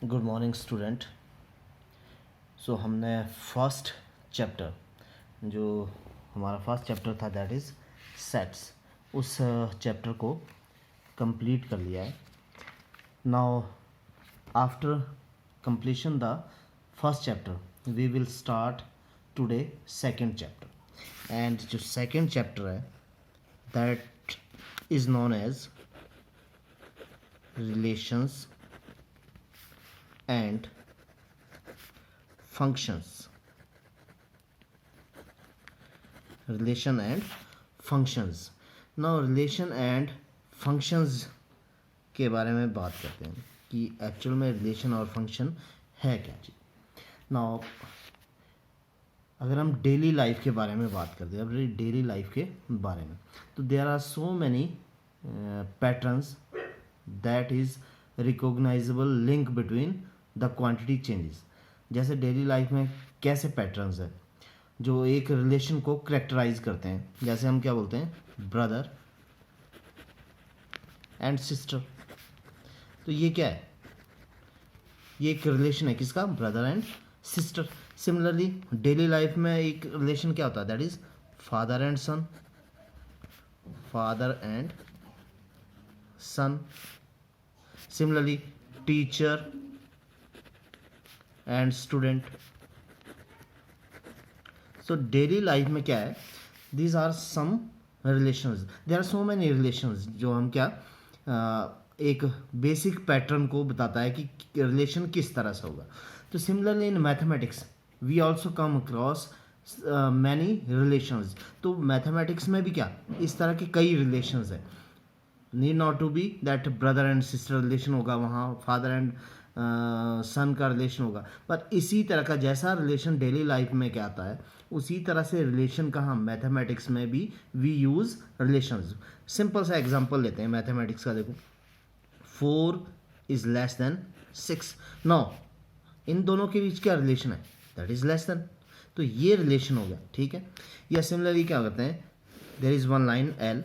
Good morning student. सो हमने first chapter जो हमारा फर्स्ट चैप्टर था दैट इज़ सेट्स, उस चैप्टर को कंप्लीट कर लिया है। Now after completion the first chapter we will start today second chapter, and जो सेकंड चैप्टर है that is known as relations and functions, relation and functions. now relation and functions के बारे में बात करते हैं कि एक्चुअल में रिलेशन और फंक्शन है क्या चीज़। नाउ अगर हम डेली लाइफ के बारे में बात करते हैं, अपनी डेली लाइफ के बारे में, तो there are so many patterns that is recognisable link between the quantity changes. जैसे डेली लाइफ में कैसे पैटर्न्स है जो एक रिलेशन को करेक्टराइज करते हैं, जैसे हम क्या बोलते हैं, ब्रदर एंड सिस्टर। तो ये क्या है, ये एक रिलेशन है किसका, brother and sister. Similarly daily life में एक रिलेशन क्या होता है, that is father and son, father and son. Similarly teacher and student. So daily life में क्या है, these are some relations, there are so many relations जो हम क्या एक बेसिक पैटर्न को बताता है कि रिलेशन किस तरह से होगा। तो similarly in mathematics we also come across many relations. तो मैथमेटिक्स में भी क्या इस तरह के कई रिलेशंस हैं। Need not to be that brother and sister relation होगा, वहाँ फादर एंड सन का रिलेशन होगा, पर इसी तरह का जैसा रिलेशन डेली लाइफ में क्या आता है उसी तरह से रिलेशन का हम मैथमेटिक्स में भी वी यूज़ रिलेशंस। सिंपल सा एग्जांपल लेते हैं मैथमेटिक्स का। देखो 4 is less than 6। Now in दोनों के बीच क्या रिलेशन है, दैट इज़ लेस देन। तो ये रिलेशन हो गया, ठीक है। या सिमिलरली क्या करते हैं, there is one line L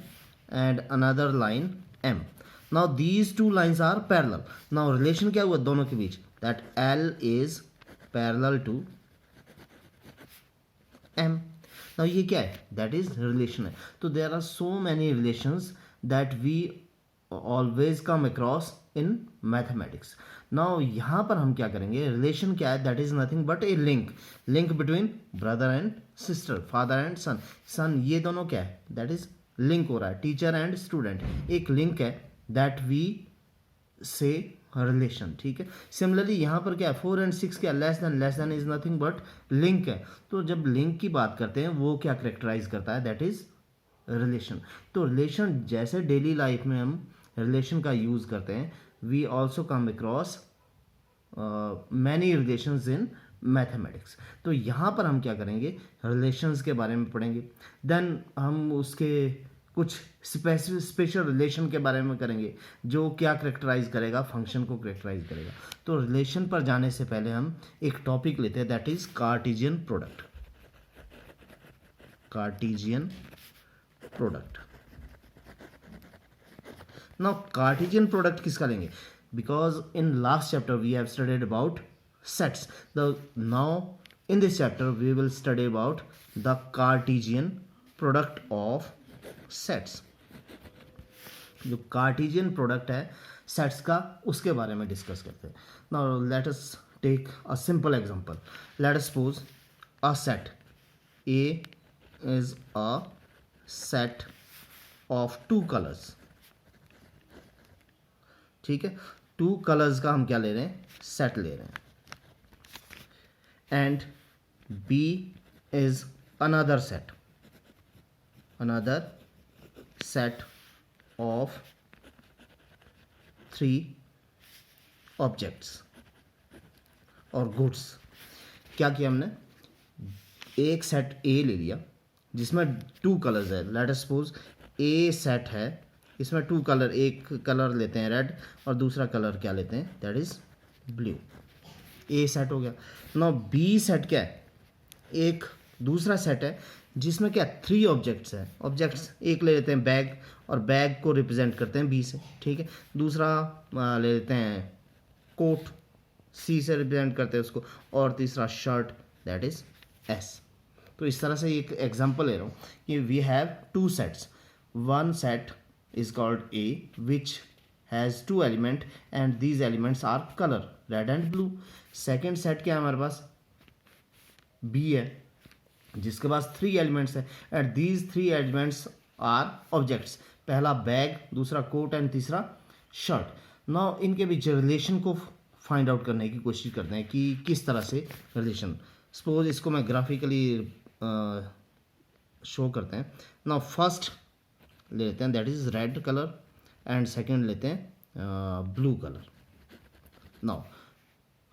and another line M. Now these two lines are parallel. Now relation क्या हुआ दोनों के बीच, that L is parallel to M. Now ये क्या है, दैट इज रिलेशन है। तो there are so many relations that we always come across in mathematics. Now यहाँ पर हम क्या करेंगे, रिलेशन क्या है, that is nothing but a link between brother and sister, father and सन ये दोनों क्या है, दैट इज लिंक हो रहा है। टीचर एंड स्टूडेंट एक लिंक है, दैट वी से रिलेशन, ठीक है। सिमिलरली यहाँ पर क्या है, 4 एंड 6 क्या, less than is nothing but link है। तो जब लिंक की बात करते हैं वो क्या करेक्टराइज करता है, दैट इज रिलेशन। तो रिलेशन जैसे डेली लाइफ में हम रिलेशन का यूज करते हैं, we also come across many relations in mathematics. तो यहाँ पर हम क्या करेंगे, रिलेशंस के बारे में पढ़ेंगे, देन हम उसके कुछ स्पेशल रिलेशन के बारे में करेंगे जो क्या करेक्टराइज करेगा, फंक्शन को करेक्टराइज करेगा। तो रिलेशन पर जाने से पहले हम एक टॉपिक लेते हैं, that is Cartesian product. Cartesian product. Now Cartesian product किसका लेंगे, because in last chapter we have studied about sets, now in this chapter we will study about the Cartesian product of sets। जो Cartesian product है sets का उसके बारे में discuss करते हैं। Now let us take a simple example. Let us suppose a set A is a set of 2 colours, ठीक है। 2 कलर्स का हम क्या ले रहे हैं, सेट ले रहे हैं। And B is another set of 3 objects और goods। क्या किया हमने, एक सेट A ले लिया जिसमें 2 कलर्स है। Late us suppose A set है, इसमें 2 कलर, एक कलर लेते हैं रेड और दूसरा कलर क्या लेते हैं, that is blue. A set हो गया। नाउ B सेट क्या है, एक दूसरा सेट है जिसमें क्या 3 ऑब्जेक्ट्स हैं। ऑब्जेक्ट्स एक ले लेते हैं बैग, और बैग को रिप्रेजेंट करते हैं बी से, ठीक है। दूसरा ले लेते हैं कोट, सी से रिप्रेजेंट करते हैं उसको, और तीसरा शर्ट दैट इज एस। तो इस तरह से एक एग्जांपल ले रहा हूँ कि we have two sets, one set is called A which has two element and these elements are colour red and blue. Second set क्या है हमारे पास, बी है, जिसके पास थ्री एलिमेंट्स है and these three elements are objects, पहला bag, दूसरा कोट एंड तीसरा शर्ट। नाउ इनके बीच रिलेशन को फाइंड आउट करने की कोशिश करते हैं कि किस तरह से रिलेशन। सपोज इसको मैं ग्राफिकली शो करते हैं। नाउ फर्स्ट लेते हैं that is red colour and second लेते हैं ब्लू कलर। नाउ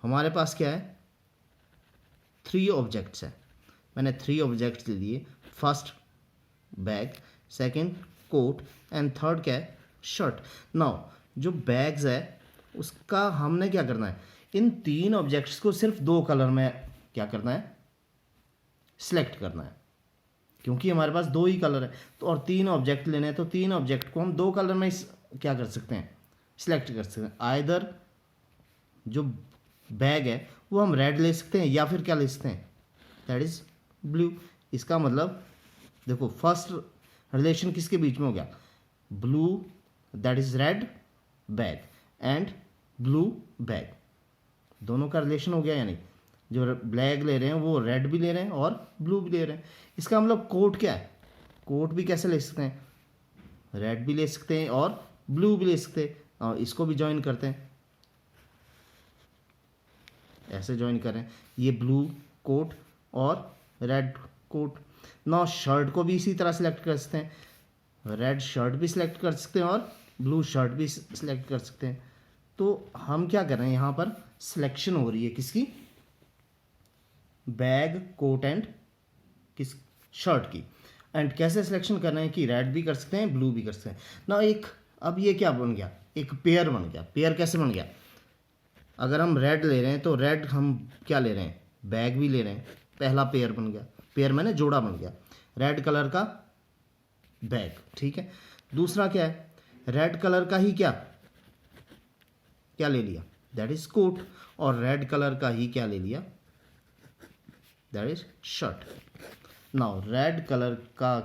हमारे पास क्या है, थ्री ऑब्जेक्ट्स है, मैंने थ्री ऑब्जेक्ट्स ले लिए, first bag, second coat and third क्या है, शर्ट। नाउ जो बैग्स है उसका हमने क्या करना है, इन तीन ऑब्जेक्ट्स को सिर्फ दो कलर में क्या करना है, सिलेक्ट करना है, क्योंकि हमारे पास दो ही कलर है तो, और तीन ऑब्जेक्ट लेने हैं तो तीन ऑब्जेक्ट को हम दो कलर में क्या कर सकते हैं, सिलेक्ट कर सकते हैं। आइदर जो बैग है वो हम रेड ले सकते हैं या फिर क्या ले सकते हैं, दैट इज ब्लू। इसका मतलब देखो फर्स्ट रिलेशन किसके बीच में हो गया, blue that is red bag and blue bag, दोनों का रिलेशन हो गया। यानी जो ब्लैक ले रहे हैं वो रेड भी ले रहे हैं और ब्लू भी ले रहे हैं। इसका मतलब कोट क्या है, कोट भी कैसे ले सकते हैं, रेड भी ले सकते हैं और ब्लू भी ले सकते हैं, और इसको भी ज्वाइन करते हैं, ऐसे ज्वाइन करें, ये ब्लू कोट और रेड कोट। नाउ शर्ट को भी इसी तरह सेलेक्ट कर सकते हैं, रेड शर्ट भी सिलेक्ट कर सकते हैं और ब्लू शर्ट भी सिलेक्ट कर सकते हैं। तो हम क्या कर रहे हैं, यहाँ पर सिलेक्शन हो रही है किसकी, बैग कोट एंड किस शर्ट की। एंड कैसे सिलेक्शन करना है कि रेड भी कर सकते हैं ब्लू भी कर सकते हैं ना। एक अब ये क्या बन गया, एक पेयर बन गया। पेयर कैसे बन गया, अगर हम रेड ले रहे हैं तो रेड हम क्या ले रहे हैं, बैग भी ले रहे हैं, पहला पेयर बन गया, पेयर मैंने जोड़ा बन गया, रेड कलर का बैग, ठीक है। दूसरा क्या है, रेड कलर का ही क्या क्या ले लिया, दैट इज कोट, और रेड कलर का ही क्या ले लिया, that is shirt. Now red colour का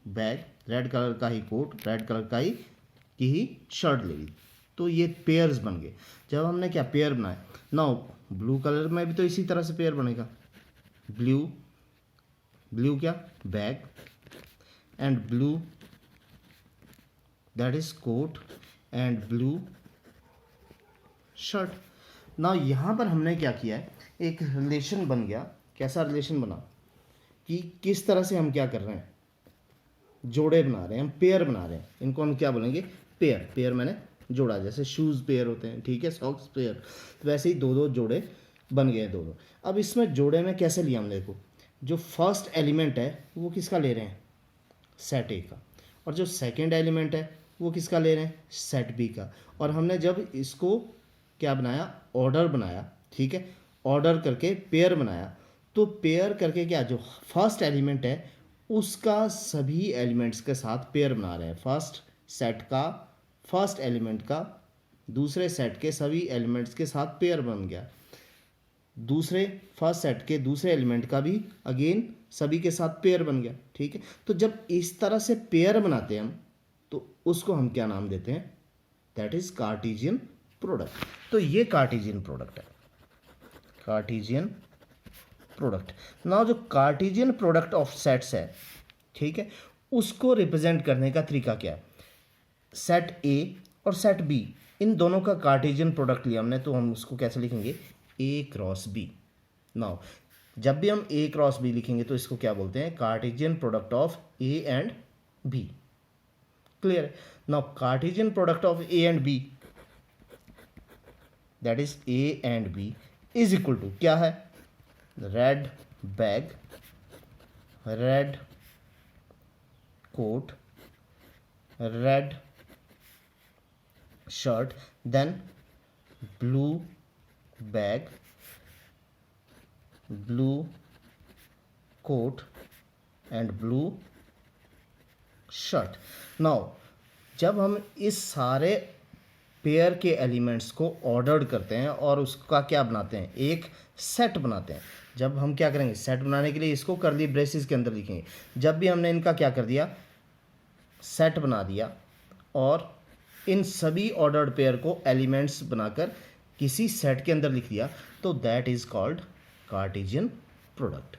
बैग, रेड कलर का ही कोट, रेड कलर का ही शर्ट ले ली, तो ये पेयर्स बन गए। जब हमने क्या पेयर बनाया, नाउ ब्लू कलर में भी तो इसी तरह से पेयर बनेगा, ब्लू ब्लू क्या bag and blue that is coat and blue shirt. Now यहाँ पर हमने क्या किया है, एक रिलेशन बन गया। कैसा रिलेशन बना कि किस तरह से हम क्या कर रहे हैं, जोड़े बना रहे हैं, हम पेयर बना रहे हैं। इनको हम क्या बोलेंगे, पेयर। पेयर मैंने जोड़ा, जैसे शूज़ पेयर होते हैं, ठीक है, सॉक्स पेयर, वैसे ही दो दो जोड़े बन गए दोनों। अब इसमें जोड़े में कैसे लिया हमने, देखो जो फर्स्ट एलिमेंट है वो किसका ले रहे हैं, सेट ए का, और जो सेकंड एलिमेंट है वो किसका ले रहे हैं, सेट बी का। और हमने जब इसको क्या बनाया, ऑर्डर बनाया, ठीक है, ऑर्डर करके पेयर बनाया, तो पेयर करके क्या, जो फर्स्ट एलिमेंट है उसका सभी एलिमेंट्स के साथ पेयर बना रहे हैं। फर्स्ट सेट का फर्स्ट एलिमेंट का दूसरे सेट के सभी एलिमेंट्स के साथ पेयर बन गया, दूसरे फर्स्ट सेट के दूसरे एलिमेंट का भी अगेन सभी के साथ पेयर बन गया, ठीक है। तो जब इस तरह से पेयर बनाते हैं हम, तो उसको हम क्या नाम देते हैं, दैट इज कार्टेशियन प्रोडक्ट। तो ये कार्टेशियन प्रोडक्ट है, कार्टेशियन प्रोडक्ट। नाउ जो कार्टेशियन प्रोडक्ट ऑफ सेट्स है, ठीक है, उसको रिप्रेजेंट करने का तरीका क्या है, सेट ए और सेट बी, इन दोनों का कार्टेशियन प्रोडक्ट लिया हमने, तो हम उसको कैसे लिखेंगे, ए क्रॉस बी। नाउ जब भी हम ए क्रॉस बी लिखेंगे तो इसको क्या बोलते हैं, Cartesian product of A and B. Clear. Now Cartesian product of A and B that is A and B is equal to क्या है, red bag, red coat, red shirt, then blue bag, blue coat and blue shirt. Now जब हम इस सारे pair के elements को ordered करते हैं और उसका क्या बनाते हैं, एक सेट बनाते हैं। जब हम क्या करेंगे, सेट बनाने के लिए इसको कर्ली ब्रेसेस के अंदर लिखेंगे। जब भी हमने इनका क्या कर दिया, सेट बना दिया और इन सभी ऑर्डर्ड पेयर को एलिमेंट्स बनाकर किसी सेट के अंदर लिख दिया, तो that is called Cartesian product.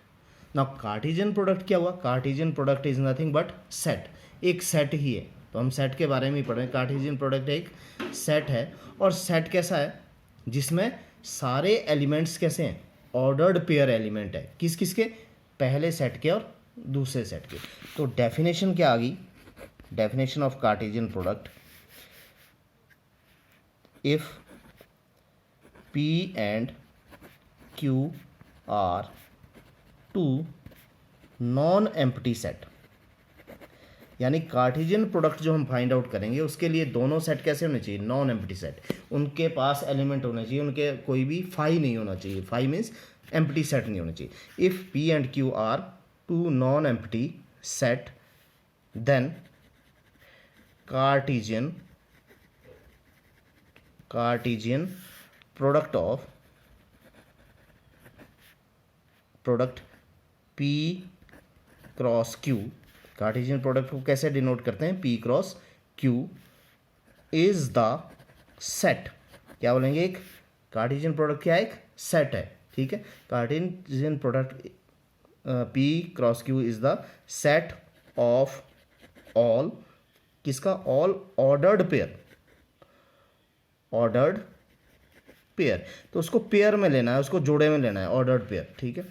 Now Cartesian product क्या हुआ, Cartesian product is nothing but set, एक सेट ही है। तो हम सेट के बारे में ही पढ़ रहे हैं। कार्टेशियन प्रोडक्ट एक सेट है, और सेट कैसा है, जिसमें सारे एलिमेंट्स कैसे हैं, ऑर्डर्ड पेयर एलिमेंट है, किस किस के, पहले सेट के और दूसरे सेट के। तो डेफिनेशन क्या आ गई, definition of Cartesian product, if P and Q are two non-empty set, यानी कार्टेशियन प्रोडक्ट जो हम फाइंड आउट करेंगे उसके लिए दोनों सेट कैसे होने चाहिए, नॉन एम्प्टी सेट, उनके पास एलिमेंट होने चाहिए, उनके कोई भी फाई नहीं होना चाहिए, फाई मीन्स एम्प्टी सेट नहीं होना चाहिए। If P and Q are two non empty set, then Cartesian product of product P cross Q, Cartesian product को कैसे डिनोट करते हैं, P cross Q is the set. क्या बोलेंगे, एक कार्टेशियन प्रोडक्ट क्या है, एक सेट है, ठीक है। Cartesian product P cross Q is the set of all, किसका, all ordered pair, ordered pair, तो उसको पेयर में लेना है, उसको जोड़े में लेना है, ऑर्डर्ड पेयर, ठीक है,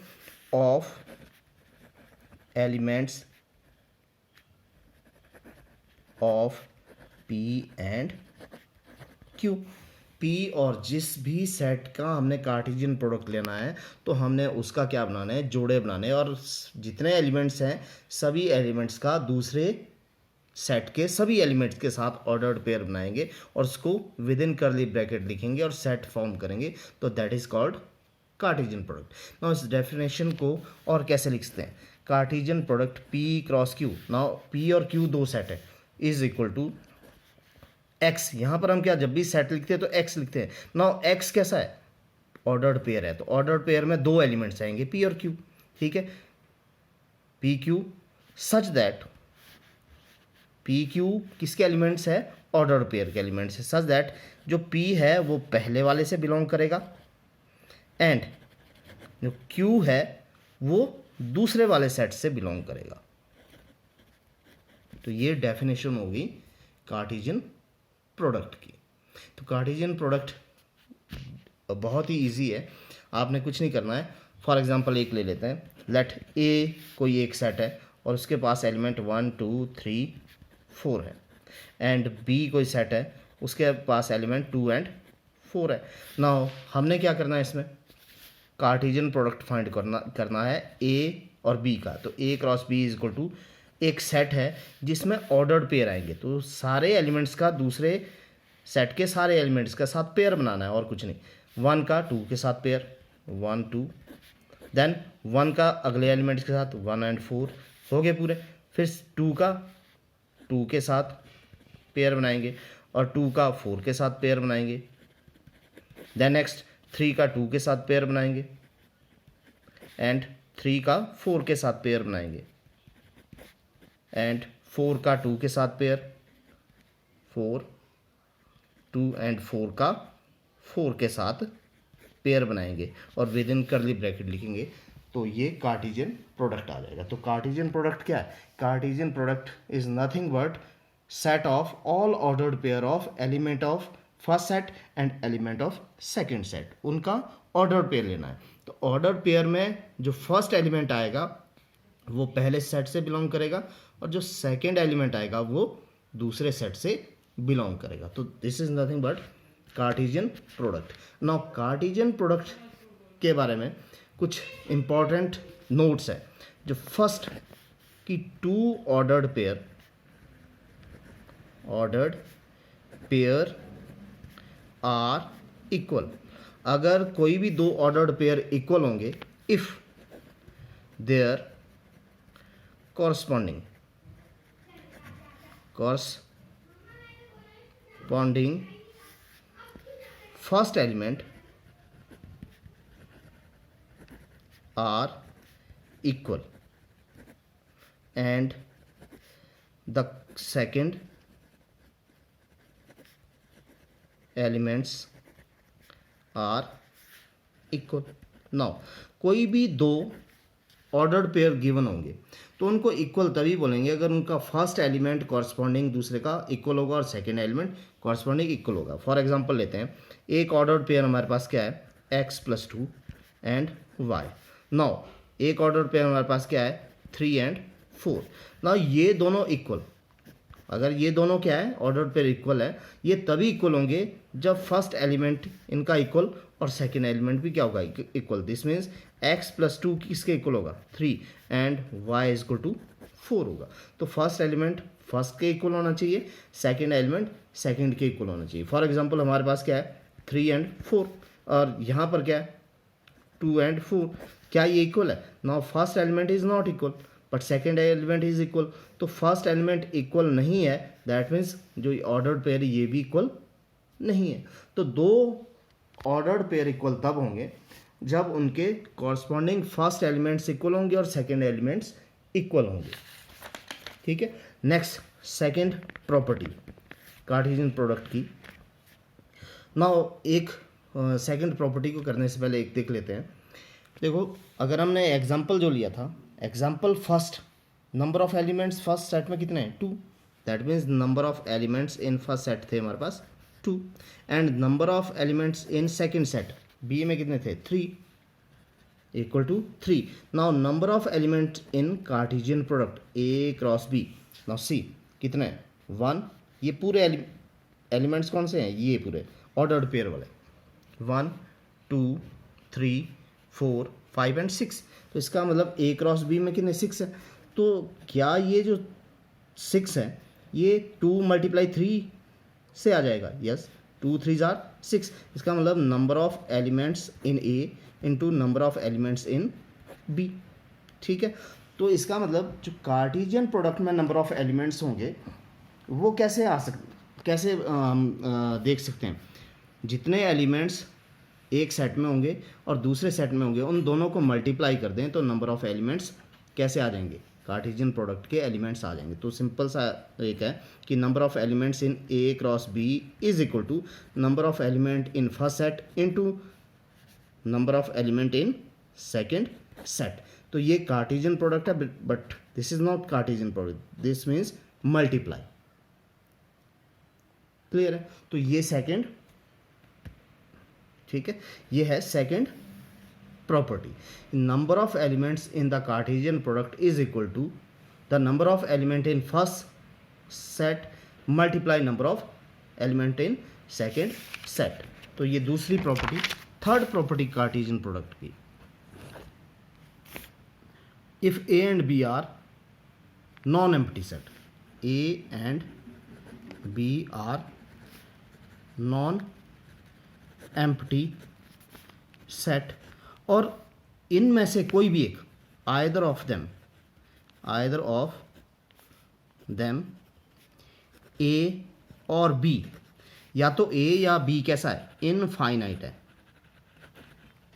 of elements of P and Q। P और जिस भी सेट का हमने कार्टेशियन प्रोडक्ट लेना है तो हमने उसका क्या बनाना है, जोड़े बनाने हैं, और जितने एलिमेंट्स हैं सभी एलिमेंट्स का दूसरे सेट के सभी एलिमेंट्स के साथ ऑर्डर्ड पेयर बनाएंगे और उसको विद इन कर्ली ब्रैकेट लिखेंगे और सेट फॉर्म करेंगे, तो that is called Cartesian product. Now इस डेफिनेशन को और कैसे लिखते हैं, Cartesian product P cross Q, now P और Q दो सेट है, इज इक्वल टू X। यहाँ पर हम क्या, जब भी सेट लिखते हैं तो X लिखते हैं। नाउ X कैसा है, ऑर्डर्ड पेयर है, तो ऑर्डर्ड पेयर में दो एलिमेंट्स आएंगे P और Q, ठीक है, P Q such that, P Q किसके एलिमेंट्स है, ऑर्डर पेयर के एलिमेंट्स है, सच दैट जो P है वो पहले वाले से बिलोंग करेगा एंड जो Q है वो दूसरे वाले सेट से बिलोंग करेगा। तो ये डेफिनेशन होगी कार्टेशियन प्रोडक्ट की। तो कार्टेशियन प्रोडक्ट बहुत ही इजी है, आपने कुछ नहीं करना है। फॉर एग्जांपल एक ले लेते हैं, लेट ए कोई एक सेट है और उसके पास एलिमेंट 1 2 3 4 है, एंड बी कोई सेट है उसके पास एलिमेंट 2 एंड 4 है। नाउ हमने क्या करना है, इसमें कार्टेशियन प्रोडक्ट फाइंड करना है ए और बी का। तो A cross B is equal to, एक सेट है जिसमें ऑर्डर्ड पेयर आएंगे, तो सारे एलिमेंट्स का दूसरे सेट के सारे एलिमेंट्स के साथ पेयर बनाना है और कुछ नहीं। 1 का 2 के साथ पेयर, 1 2, देन 1 का अगले एलिमेंट्स के साथ 1 एंड 4 हो गए पूरे। फिर 2 का 2 के साथ पेयर बनाएंगे और 2 का 4 के साथ पेयर बनाएंगे। देन नेक्स्ट 3 का 2 के साथ पेयर बनाएंगे एंड 3 का 4 के साथ पेयर बनाएंगे एंड 4 का 2 के साथ पेयर, 4 2 एंड 4 का 4 के साथ पेयर बनाएंगे और विद इन कर्ली ब्रैकेट लिखेंगे, तो ये कार्टेशियन प्रोडक्ट आ जाएगा। तो कार्टेशियन प्रोडक्ट क्या है, Cartesian product is nothing but set of all ordered pair of element of first set and element of second set, उनका ऑर्डर पेयर लेना है। तो ऑर्डर पेयर में जो फर्स्ट एलिमेंट आएगा वो पहले सेट से बिलोंग करेगा और जो सेकंड एलिमेंट आएगा वो दूसरे सेट से बिलोंग करेगा। तो this is nothing but Cartesian product. Now Cartesian product के बारे में कुछ इंपॉर्टेंट नोट्स है। जो फर्स्ट कि 2 ऑर्डर्ड पेयर आर इक्वल, अगर कोई भी 2 ऑर्डर्ड पेयर इक्वल होंगे if their corresponding first element are equal and the second elements are equal. Now कोई भी दो ऑर्डर्ड पेयर गिवन होंगे तो उनको इक्वल तभी बोलेंगे अगर उनका फर्स्ट एलिमेंट कॉरस्पॉन्डिंग दूसरे का इक्वल होगा और सेकेंड एलिमेंट कॉरस्पॉन्डिंग इक्वल होगा। फॉर एग्जांपल लेते हैं, एक ऑर्डर्ड पेयर हमारे पास क्या है, x+2 एंड y। नाउ एक ऑर्डर्ड पेयर हमारे पास क्या है, 3 एंड 4। नाउ ये दोनों इक्वल, अगर ये दोनों क्या है, ऑर्डर्ड पेयर इक्वल है, ये तभी इक्वल होंगे जब फर्स्ट एलिमेंट इनका इक्वल और सेकेंड एलिमेंट भी क्या होगा, इक्वल। दिस मीन्स x+2 किसके इक्वल होगा, 3 एंड y = 4 होगा। तो फर्स्ट एलिमेंट फर्स्ट के इक्वल होना चाहिए, सेकेंड एलिमेंट सेकेंड के इक्वल होना चाहिए। फॉर एग्जांपल हमारे पास क्या है, 3 एंड 4 और यहाँ पर क्या है, 2 एंड 4। क्या ये इक्वल है? Now first element is not equal but second element is equal. तो फर्स्ट एलिमेंट इक्वल नहीं है, दैट मीन्स जो ऑर्डर्ड पेयर ये भी इक्वल नहीं है। तो दो ऑर्डर्ड पेयर इक्वल तब होंगे जब उनके कॉरस्पॉन्डिंग फर्स्ट एलिमेंट्स इक्वल होंगे और सेकेंड एलिमेंट्स इक्वल होंगे। ठीक है, next second property Cartesian product की। नाउ एक सेकेंड प्रॉपर्टी को करने से पहले एक देख लेते हैं। देखो, अगर हमने एग्जांपल जो लिया था, example first, number of elements first set में कितने हैं, 2। That means number of elements in first set थे हमारे पास 2 and number of elements in second set B में कितने थे, 3 = 3। Now number of elements in Cartesian product A×B। Now see कितने हैं, 1। ये पूरे एलिमेंट्स कौन से हैं, ये पूरे ऑर्डर्ड पेयर वाले, 1 2 3 4 5 एंड 6। तो इसका मतलब A×B में कितने, 6 है। तो क्या ये जो 6 है ये 2 × 3 से आ जाएगा, यस, 2 3 आर 6। इसका मतलब number of elements in A into number of elements in B। ठीक है, तो इसका मतलब जो कार्टेशियन प्रोडक्ट में नंबर ऑफ एलिमेंट्स होंगे वो कैसे आ सकते, कैसे देख सकते हैं, जितने एलिमेंट्स एक सेट में होंगे और दूसरे सेट में होंगे उन दोनों को मल्टीप्लाई कर दें तो नंबर ऑफ एलिमेंट्स कैसे आ जाएंगे, कार्टेशियन प्रोडक्ट के एलिमेंट्स आ जाएंगे। तो सिंपल सा एक है कि number of elements in A×B is equal to number of element in first set into number of element in second set. तो ये कार्टेशियन प्रोडक्ट है but this is not Cartesian product, this means multiply. Clear है? तो ये second, ठीक है, ये है second property. Number of elements in the Cartesian product is equal to the number of element in first set multiply number of element in second set. तो ये दूसरी property. Third property Cartesian product की, if A and B are non empty set, A and B are non empty set, और इनमें से कोई भी एक, आइदर ऑफ देम A और B, या तो A या B कैसा है, इनफाइनाइट है।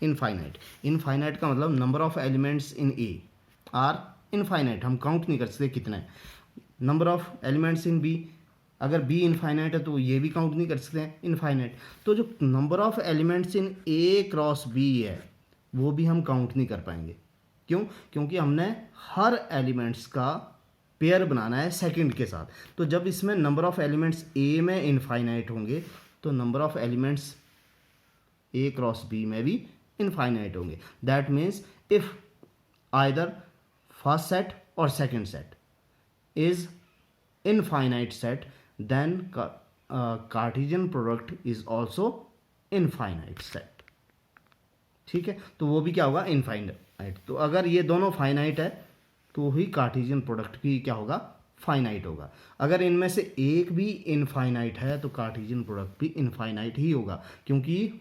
इनफाइनाइट का मतलब number of elements in A are infinite, हम काउंट नहीं कर सकते कितने हैं। Number of elements in B, अगर B इनफाइनाइट है तो ये भी काउंट नहीं कर सकते हैं, इनफाइनाइट। तो जो number of elements in A×B है वो भी हम काउंट नहीं कर पाएंगे। क्यों? क्योंकि हमने हर एलिमेंट्स का पेयर बनाना है सेकंड के साथ। तो जब इसमें नंबर ऑफ एलिमेंट्स A में इनफाइनाइट होंगे तो नंबर ऑफ एलिमेंट्स A×B में भी इनफाइनाइट होंगे। That means if either first set और second set is infinite set then Cartesian product is also infinite set। ठीक है, तो वो भी क्या होगा, इनफाइनाइट। तो अगर ये दोनों फाइनाइट है तो ही कार्टेशियन प्रोडक्ट भी क्या होगा, फाइनाइट होगा। अगर इनमें से एक भी इनफाइनाइट है तो कार्टेशियन प्रोडक्ट भी इनफाइनाइट ही होगा, क्योंकि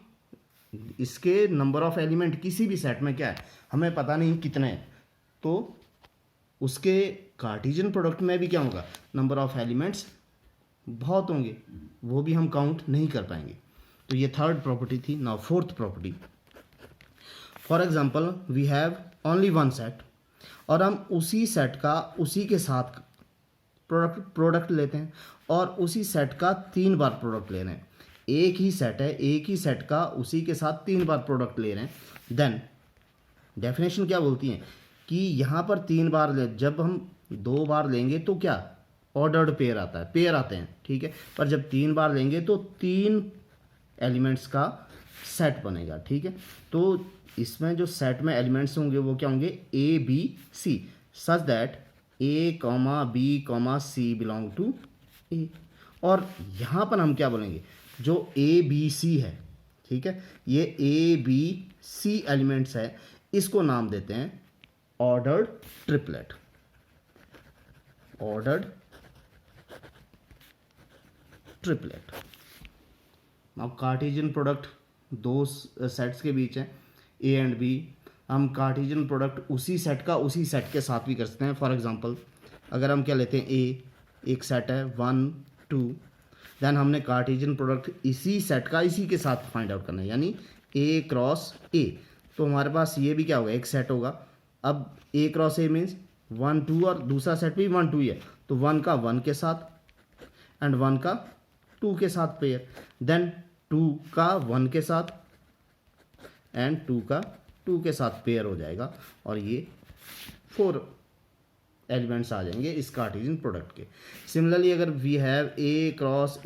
इसके नंबर ऑफ एलिमेंट किसी भी सेट में क्या है हमें पता नहीं कितने हैं, तो उसके कार्टेशियन प्रोडक्ट में भी क्या होगा, नंबर ऑफ एलिमेंट्स बहुत होंगे, वो भी हम काउंट नहीं कर पाएंगे। तो ये थर्ड प्रॉपर्टी थी। Now fourth property, for example we have only one set, और हम उसी सेट का उसी के साथ प्रोडक्ट लेते हैं, और उसी सेट का 3 बार प्रोडक्ट ले रहे हैं। एक ही सेट है, एक ही सेट का उसी के साथ 3 बार प्रोडक्ट ले रहे हैं, देन डेफिनेशन क्या बोलती है कि यहाँ पर 3 बार ले, जब हम 2 बार लेंगे तो क्या ऑर्डर्ड पेयर आता है, पेयर आते हैं, ठीक है। पर जब 3 बार लेंगे तो 3 एलिमेंट्स का सेट बनेगा, ठीक है। तो इसमें जो सेट में एलिमेंट्स होंगे वो क्या होंगे, A B C, such that A comma B comma C belong to A. और यहाँ पर हम क्या बोलेंगे, जो ए बी सी है, ठीक है, ये ए बी सी एलिमेंट्स है, इसको नाम देते हैं ऑर्डर्ड ट्रिपलेट, ऑर्डर्ड ट्रिपलेट। अब कार्टेशियन प्रोडक्ट दो सेट्स के बीच है, ए एंड बी, हम कार्टेशियन प्रोडक्ट उसी सेट का उसी सेट के साथ भी कर सकते हैं। फॉर एग्जांपल अगर हम क्या लेते हैं, ए एक सेट है 1 2, देन हमने कार्टेशियन प्रोडक्ट इसी सेट का इसी के साथ फाइंड आउट करना है, यानी ए क्रॉस ए। तो हमारे पास ये भी क्या होगा, एक सेट होगा। अब ए क्रॉस ए मीन्स 1 2, और दूसरा सेट भी 1 2 ही है, तो 1 का 1 के साथ एंड 1 का 2 के साथ पेयर, देन 2 का 1 के साथ एंड 2 का 2 के साथ पेयर हो जाएगा, और ये 4 एलिमेंट्स आ जाएंगे इस कार्टेशियन प्रोडक्ट के। सिमिलरली अगर we have A cross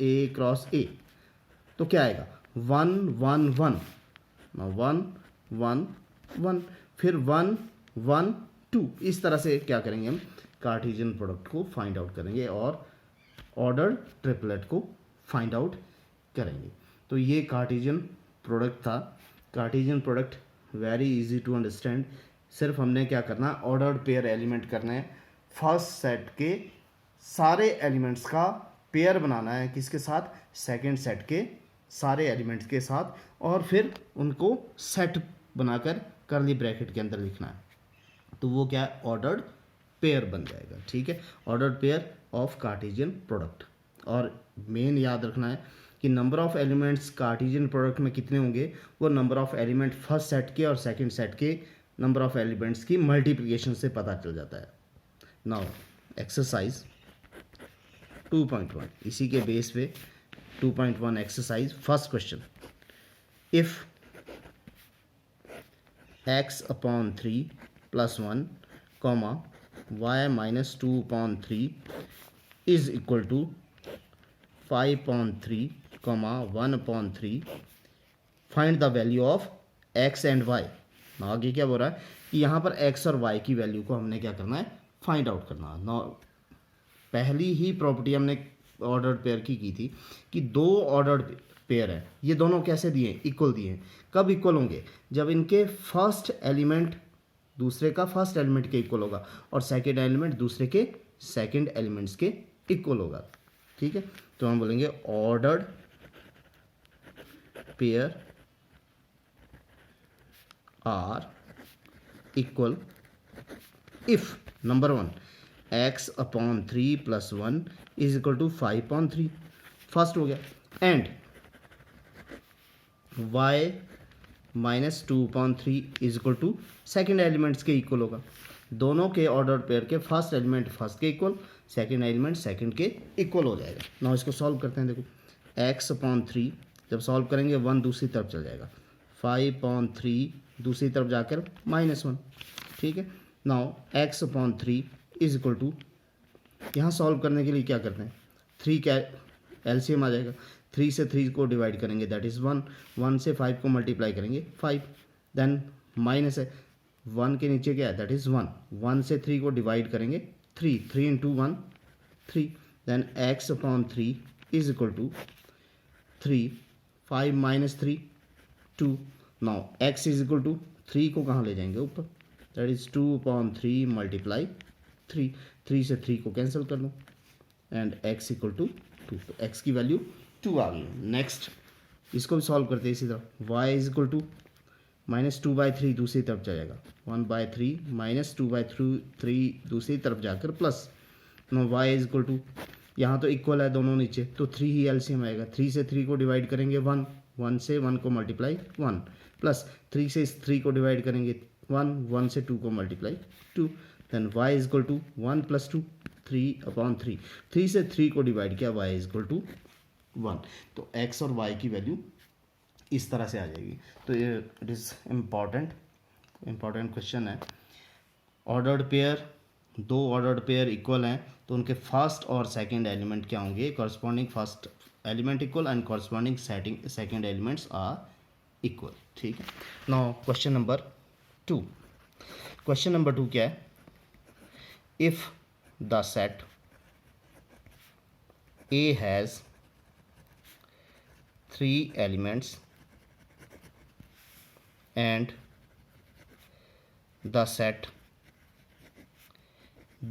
A, तो क्या आएगा 1 1 1, 1 1 1, फिर 1 1 2, इस तरह से क्या करेंगे, हम कार्टेशियन प्रोडक्ट को फाइंड आउट करेंगे और ऑर्डर ट्रिपलेट को फाइंड आउट करेंगे। तो ये कार्टेशियन प्रोडक्ट था। Cartesian product very easy to understand, सिर्फ हमने क्या करना है, ऑर्डर्ड पेयर एलिमेंट करना है, फर्स्ट सेट के सारे एलिमेंट्स का पेयर बनाना है, किसके साथ, सेकंड सेट के सारे एलिमेंट्स के साथ, और फिर उनको सेट बनाकर कर्ली ब्रैकेट के अंदर लिखना है, तो वो क्या है, ऑर्डर्ड पेयर बन जाएगा, ठीक है, ordered pair of Cartesian product. और मेन याद रखना है कि number of elements Cartesian product में कितने होंगे, वो number of element first set के और सेकंड सेट के नंबर ऑफ एलिमेंट्स की मल्टीप्लिकेशन से पता चल जाता है। नाउ एक्सरसाइज 2.1, इसी के बेस पे 2.1 exercise, first question, if x/3 + 1, y-2/3 is equal to 5/3, 1/3, find the value of x and y। आगे क्या बोल रहा है कि यहाँ पर x और y की वैल्यू को हमने क्या करना है, फाइंड आउट करना है। ना पहली ही प्रॉपर्टी हमने ऑर्डर्ड पेयर की थी कि दो ऑर्डर्ड पेयर है, ये दोनों कैसे दिए, इक्वल दिए हैं। कब इक्वल होंगे, जब इनके फर्स्ट एलिमेंट दूसरे का फर्स्ट एलिमेंट के इक्वल होगा और सेकंड एलिमेंट दूसरे के सेकंड एलिमेंट्स के इक्वल होगा, ठीक है। तो हम बोलेंगे ordered pair are equal if number 1 x/3 + 1 is equal to 5/3, first हो गया, and y-2/3 is equal to second elements के इक्वल होगा। दोनों के ऑर्डर पेयर के फर्स्ट एलिमेंट फर्स्ट के इक्वल, सेकेंड एलिमेंट सेकेंड के इक्वल हो जाएगा। नाउ इसको सॉल्व करते हैं। देखो x/3 जब सॉल्व करेंगे 1 दूसरी तरफ चल जाएगा, 5/3 दूसरी तरफ जाकर -1, ठीक है। Now x/3 is equal to, यहाँ सॉल्व करने के लिए क्या करते हैं, 3 का एलसीएम आ जाएगा, 3 से 3 को डिवाइड करेंगे दैट इज़ 1, 1 से 5 को मल्टीप्लाई करेंगे 5, देन माइनस है 1 के नीचे क्या है दैट इज़ 1, 1 से 3 को डिवाइड करेंगे 3, 3 × 1 3, then x/3 is equal to 3, 5 - 3 2। Now x is equal to 3 को कहाँ ले जाएंगे ऊपर, दैट इज़ 2/3 × 3, 3 से 3 को कैंसिल कर लो एंड x इक्वल टू 2, तो x की वैल्यू 2 आ गई। नेक्स्ट इसको भी सॉल्व करते हैं इसी तरह, y इज इक्वल टू -2/3 दूसरी तरफ जाएगा, 1/3 -2/3 दूसरी तरफ जाकर plus, no y is equal to, यहाँ तो इक्वल है दोनों नीचे तो 3 ही एलसीएम आएगा, 3 से 3 को डिवाइड करेंगे 1, 1 से 1 को मल्टीप्लाई 1, प्लस 3 से इस 3 को डिवाइड करेंगे 1, 1 से 2 को multiply 2, then y is equal to 1 plus 2 3/3, 3 से 3 को डिवाइड किया y इज इक्वल टू 1। तो x और y की वैल्यू इस तरह से आ जाएगी। तो ये इट इज़ इम्पॉर्टेंट क्वेश्चन है। ऑर्डर्ड पेयर, दो ऑर्डर्ड पेयर इक्वल हैं तो उनके फर्स्ट और सेकंड एलिमेंट क्या होंगे, corresponding first element equal and corresponding second elements are equal. ठीक है। Now question number 2। Question number 2 क्या है, if the set A has 3 elements and the set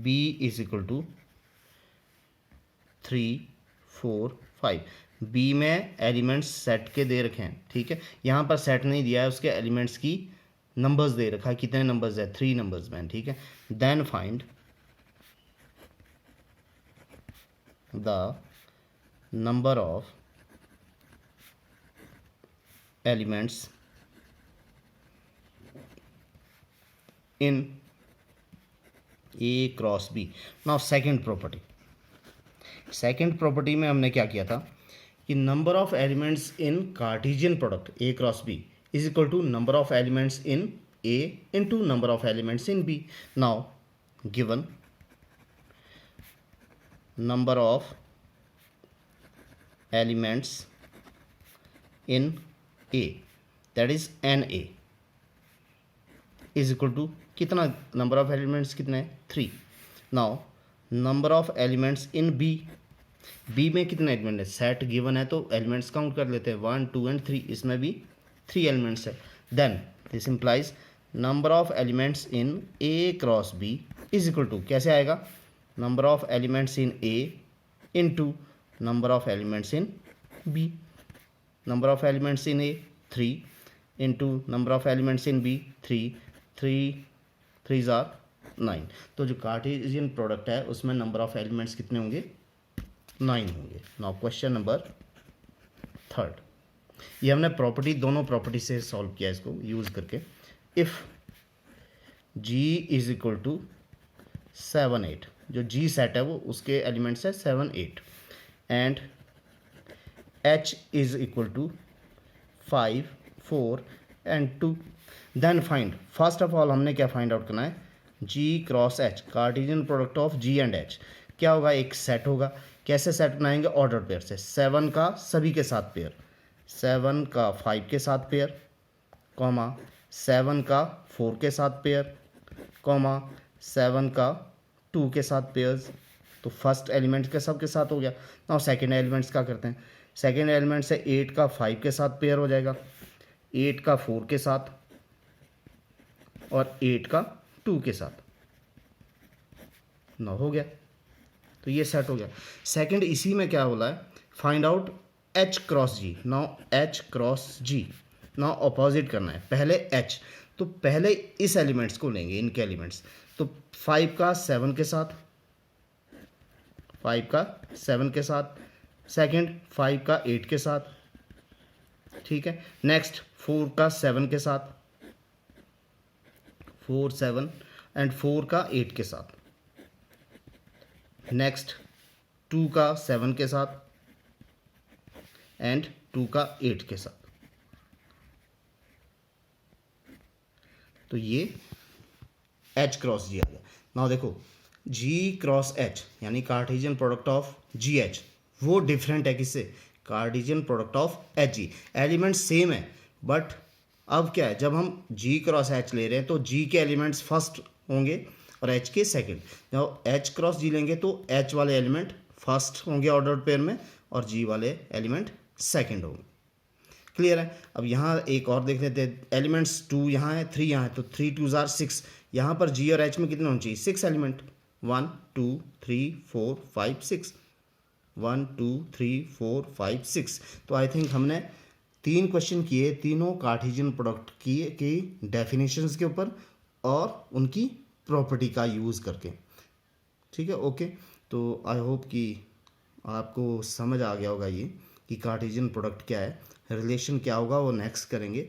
B is equal to 3, 4, 5। B में elements set के दे रखे हैं, ठीक है। यहाँ पर सेट नहीं दिया है, उसके एलिमेंट्स की नंबर्स दे रखा है, कितने नंबर्स है, 3 नंबर्स में, ठीक है। Then find the number of elements in A cross B। Now second property में हमने क्या किया था कि number of elements in Cartesian product A cross B is equal to number of elements in A into number of elements in B। Now given number of elements in A, that is NA, is equal to कितना, number of elements कितने हैं, 3। now number of elements in B में कितने element है, set given है तो elements count कर लेते हैं 1, 2 एंड 3, इसमें भी 3 एलिमेंट्स है। Then this implies number of elements in A cross B is equal to, कैसे आएगा, number of elements in A into number of elements in B। number of elements in A 3 into number of elements in B 3, 3 are 9। तो जो Cartesian product है उसमें number of elements कितने होंगे, 9 होंगे। Now question number 3, ये हमने property, दोनों प्रॉपर्टी से सॉल्व किया इसको यूज़ करके। If G is equal to 7, 8, जो G सेट है वो उसके एलिमेंट्स है 7, 8 and H is equal to 5, 4 and 2। Then find, first of all हमने क्या फाइंड आउट करना है, G cross H, Cartesian product of G and H क्या होगा, एक सेट होगा। कैसे सेट बनाएंगे, ऑर्डर पेयर से, 7 का सभी के साथ पेयर, 7 का 5 के साथ पेयर, कॉमा 7 का 4 के साथ पेयर, कॉमा 7 का 2 के साथ पेयर्स। तो फर्स्ट एलिमेंट के सब के साथ हो गया। नाउ सेकेंड एलिमेंट्स क्या करते हैं, सेकेंड एलिमेंट से 8 का 5 के साथ पेयर हो जाएगा, 8 का 4 के साथ और 8 का 2 के साथ, 9 हो गया। तो ये सेट हो गया। सेकेंड इसी में क्या बोला है, find out H cross G। Now H cross G, now opposite करना है, पहले H, तो पहले इस एलिमेंट्स को लेंगे, इनके एलिमेंट्स। तो 5 का 7 के साथ, 5 का 7 के साथ, सेकंड 5 का 8 के साथ, ठीक है। नेक्स्ट 4 का 7 के साथ, 4, 7 एंड 4 का 8 के साथ। नेक्स्ट 2 का 7 के साथ एंड 2 का 8 के साथ। तो ये H क्रॉस G आ गया। नाउ देखो G क्रॉस H यानी कार्टेशियन प्रोडक्ट ऑफ GH, वो डिफरेंट है किससे, Cartesian product of HG। Elements same है बट अब क्या है, जब हम G क्रॉस H ले रहे हैं तो G के एलिमेंट्स फर्स्ट होंगे और H के सेकंड। जब H क्रॉस G लेंगे तो H वाले एलिमेंट फर्स्ट होंगे ऑर्डर पेयर में और G वाले एलिमेंट सेकंड होंगे। क्लियर है। अब यहाँ एक और देख लेते हैं, एलिमेंट्स 2 यहाँ है, 3 यहाँ है, तो 3 2 are 6। यहाँ पर G और H में कितने होने चाहिए, 6 एलिमेंट, 1 2 3 4 5 6, 1 2 3 4 5 6। तो आई थिंक हमने 3 क्वेश्चन किए, तीनों कार्टेशियन प्रोडक्ट की डेफिनेशंस के ऊपर और उनकी प्रॉपर्टी का यूज़ करके। ठीक है, ओके। तो आई होप कि आपको समझ आ गया होगा ये कि कार्टेशियन प्रोडक्ट क्या है। रिलेशन क्या होगा वो नेक्स्ट करेंगे।